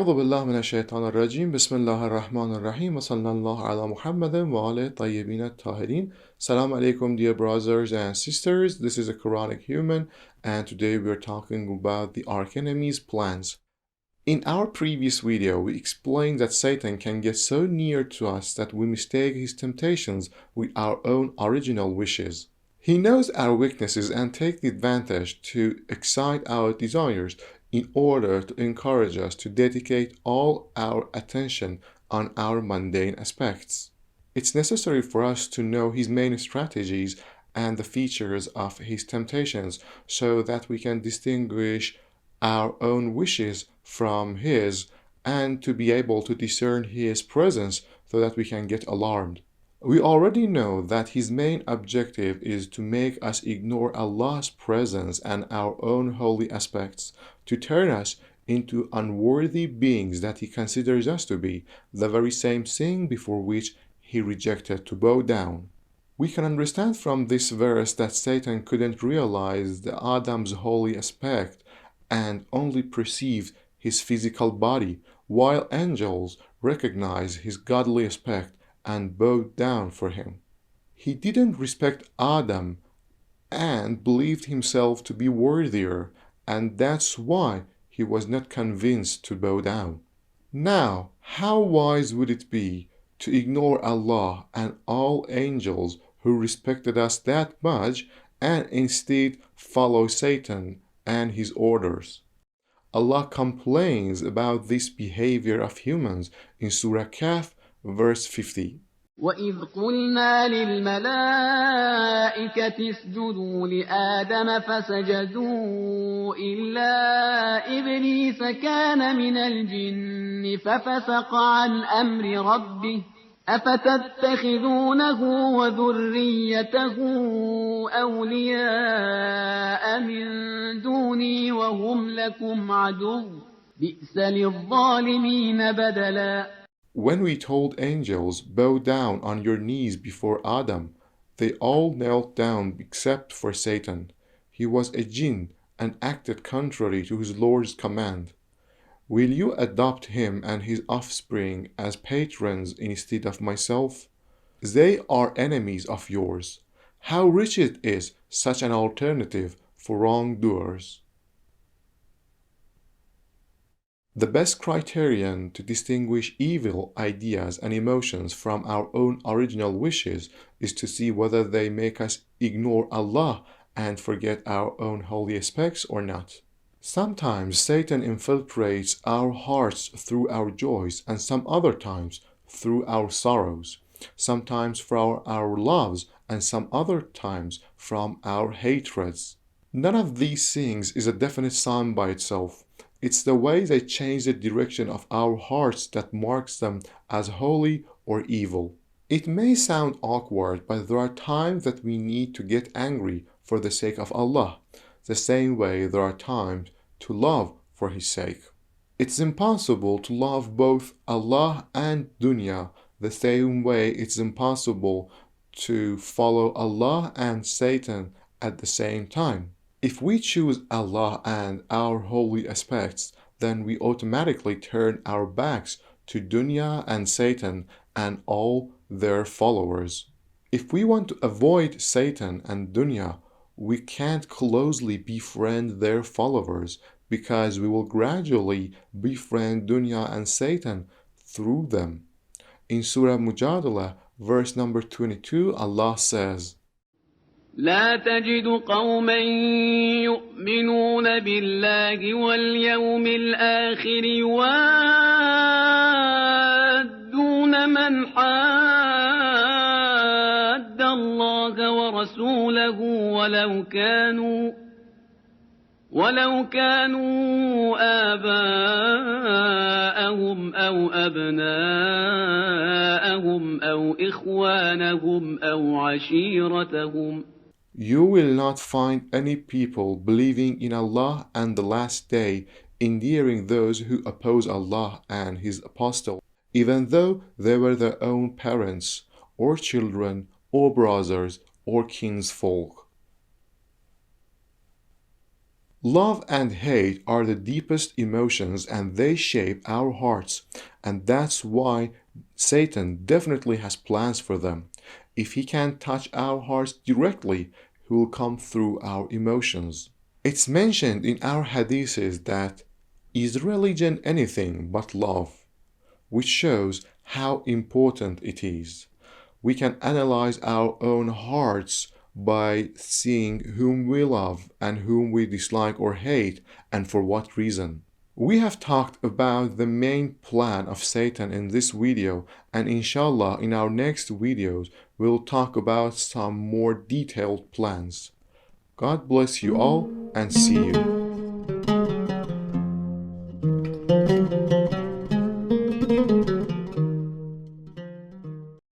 أعوذ بالله من الشيطان الرجيم بسم الله الرحمن الرحيم وصلى الله على محمد وعلى الطيبين الطاهرين. Salam Aleykum, dear brothers and sisters. This is a Quranic human, and today we are talking about the archenemy's plans. In our previous video, we explained that Satan can get so near to us that we mistake his temptations with our own original wishes. He knows our weaknesses and takes the advantage to excite our desires in order to encourage us to dedicate all our attention on our mundane aspects. It's necessary for us to know his main strategies and the features of his temptations so that we can distinguish our own wishes from his and to be able to discern his presence so that we can get alarmed. We already know that his main objective is to make us ignore Allah's presence and our own holy aspects, to turn us into unworthy beings that he considers us to be, the very same thing before which he rejected to bow down. We can understand from this verse that Satan couldn't realize the Adam's holy aspect and only perceived his physical body, while angels recognize his godly aspect and bowed down for him. He didn't respect Adam and believed himself to be worthier, and that's why he was not convinced to bow down. Now, how wise would it be to ignore Allah and all angels who respected us that much and instead follow Satan and his orders? Allah complains about this behavior of humans in Surah Al Kahf, verse 50. وَإِذْ قُلْنَا لِلْمَلَائِكَةِ اسْجُدُوا لِآدَمَ فَسَجَدُوا إِلَّا إِبْلِيسَ كَانَ مِنَ الْجِنِّ فَفَسَقَ عَنْ أَمْرِ رَبِّهِ أَفَتَتَّخِذُونَهُ وَذُرِّيَّتَهُ أَوْلِيَاءَ مِن دُونِي وَهُمْ لَكُمْ عَدُوٌّ بِئْسَ لِلظَّالِمِينَ بَدَلًا. When we told angels, bow down on your knees before Adam, they all knelt down except for Satan. He was a jinn and acted contrary to his Lord's command. Will you adopt him and his offspring as patrons instead of myself? They are enemies of yours. How wretched is such an alternative for wrongdoers. The best criterion to distinguish evil ideas and emotions from our own original wishes is to see whether they make us ignore Allah and forget our own holy aspects or not. Sometimes Satan infiltrates our hearts through our joys and some other times through our sorrows, sometimes from our loves and some other times from our hatreds. None of these things is a definite sign by itself. It's the way they change the direction of our hearts that marks them as holy or evil. It may sound awkward, but there are times that we need to get angry for the sake of Allah, the same way there are times to love for His sake. It's impossible to love both Allah and dunya the same way it's impossible to follow Allah and Satan at the same time. If we choose Allah and our holy aspects, then we automatically turn our backs to dunya and Satan and all their followers. If we want to avoid Satan and dunya, we can't closely befriend their followers because we will gradually befriend dunya and Satan through them. In Surah Mujadala, verse number 22, Allah says, لا تجد قوما يؤمنون بالله واليوم الآخر يوادون من حاد الله ورسوله ولو كانوا آباءهم أو أبناءهم أو إخوانهم أو عشيرتهم. You will not find any people believing in Allah and the last day endearing those who oppose Allah and His apostle, even though they were their own parents, or children, or brothers, or kinsfolk. Love and hate are the deepest emotions and they shape our hearts, and that's why Satan definitely has plans for them. If he can't touch our hearts directly, he will come through our emotions. It's mentioned in our hadiths that is religion anything but love, which shows how important it is. We can analyze our own hearts by seeing whom we love and whom we dislike or hate and for what reason. We have talked about the main plan of Satan in this video, and inshallah in our next videos we'll talk about some more detailed plans. God bless you all and see you.